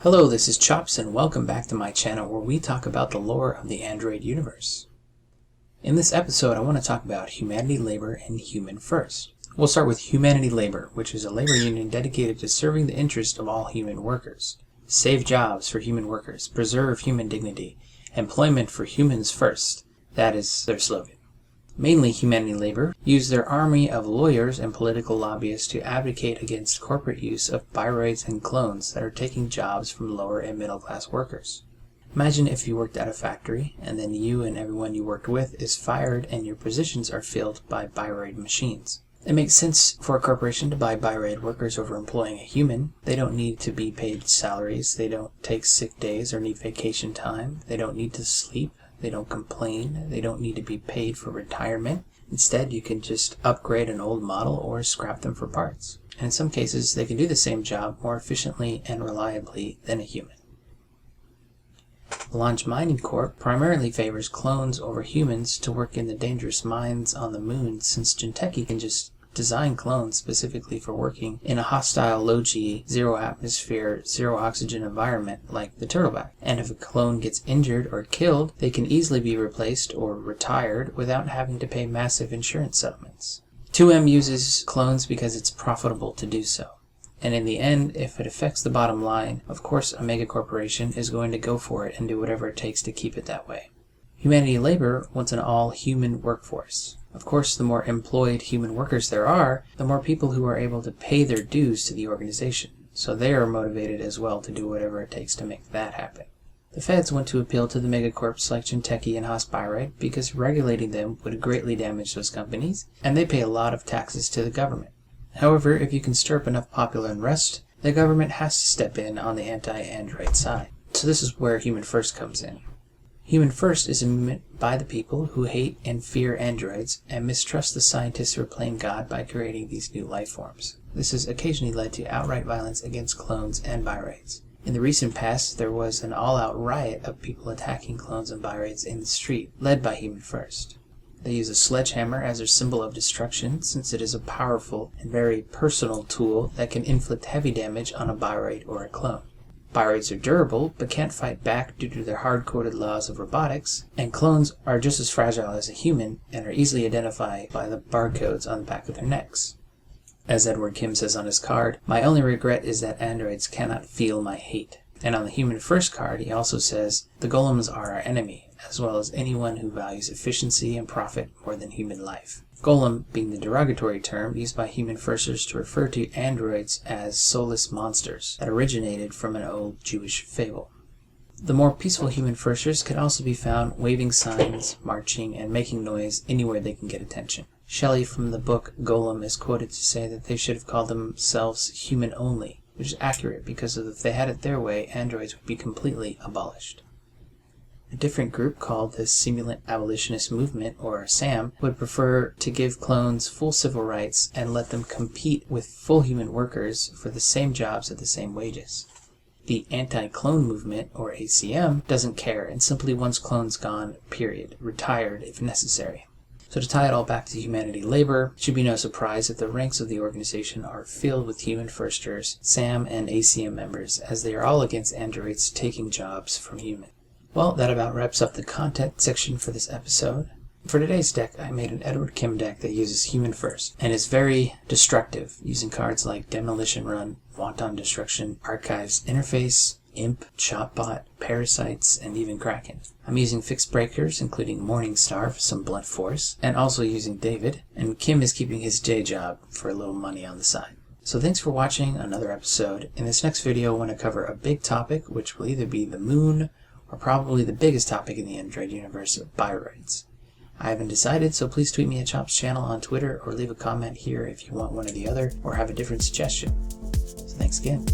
Hello, this is Chops and welcome back to my channel where we talk about the lore of the Android universe. In this episode, I want to talk about Humanity Labor and Human First. We'll start with Humanity Labor, which is a labor union dedicated to serving the interest of all human workers. Save jobs for human workers, preserve human dignity, employment for humans first. That is their slogan. Mainly Humanity Labor use their army of lawyers and political lobbyists to advocate against corporate use of bioroids and clones that are taking jobs from lower and middle class workers. Imagine if you worked at a factory and then you and everyone you worked with is fired and your positions are filled by bioroid machines. It makes sense for a corporation to buy bioroid workers over employing a human. They don't need to be paid salaries, they don't take sick days or need vacation time, they don't need to sleep. They don't complain. They don't need to be paid for retirement. Instead, you can just upgrade an old model or scrap them for parts. And in some cases, they can do the same job more efficiently and reliably than a human. The Launch Mining Corp primarily favors clones over humans to work in the dangerous mines on the moon, since Genteki can just design clones specifically for working in a hostile, low-G, zero-atmosphere, zero-oxygen environment like the Turtleback. And if a clone gets injured or killed, they can easily be replaced or retired without having to pay massive insurance settlements. 2M uses clones because it's profitable to do so. And in the end, if it affects the bottom line, of course a mega corporation is going to go for it and do whatever it takes to keep it that way. Humanity Labor wants an all-human workforce. Of course, the more employed human workers there are, the more people who are able to pay their dues to the organization. So they are motivated as well to do whatever it takes to make that happen. The feds want to appeal to the megacorps like Genteki and Hospiride because regulating them would greatly damage those companies, and they pay a lot of taxes to the government. However, if you can stir up enough popular unrest, the government has to step in on the anti-android side. So this is where Human First comes in. Human First is a movement by the people who hate and fear androids and mistrust the scientists who are playing God by creating these new life forms. This has occasionally led to outright violence against clones and bioroids. In the recent past, there was an all-out riot of people attacking clones and bioroids in the street, led by Human First. They use a sledgehammer as their symbol of destruction, since it is a powerful and very personal tool that can inflict heavy damage on a bioroid or a clone. Bioroids are durable, but can't fight back due to their hard-coded laws of robotics, and clones are just as fragile as a human and are easily identified by the barcodes on the back of their necks. As Edward Kim says on his card, "My only regret is that androids cannot feel my hate." And on the Human First card, he also says, "The golems are our enemy, as well as anyone who values efficiency and profit more than human life." Golem being the derogatory term used by Human Firsters to refer to androids as soulless monsters that originated from an old Jewish fable. The more peaceful Human Firsters can also be found waving signs, marching, and making noise anywhere they can get attention. Shelley from the book Golem is quoted to say that they should have called themselves human only, which is accurate because if they had it their way, androids would be completely abolished. A different group called the Simulant Abolitionist Movement, or SAM, would prefer to give clones full civil rights and let them compete with full human workers for the same jobs at the same wages. The Anti-Clone Movement, or ACM, doesn't care and simply wants clones gone, period, retired if necessary. So to tie it all back to Humanity Labor, it should be no surprise that the ranks of the organization are filled with Human Firsters, SAM, and ACM members, as they are all against androids taking jobs from humans. Well, that about wraps up the content section for this episode. For today's deck, I made an Edward Kim deck that uses Human First, and is very destructive, using cards like Demolition Run, Wanton Destruction, Archives Interface, Imp, Chopbot, Parasites, and even Kraken. I'm using fixed breakers, including Morningstar for some blunt force, and also using David, and Kim is keeping his day job for a little money on the side. So thanks for watching another episode. In this next video, I want to cover a big topic, which will either be the moon, or probably the biggest topic in the Android universe of bioroids. I haven't decided, so please tweet me at Chops Channel on Twitter or leave a comment here if you want one or the other or have a different suggestion. So thanks again.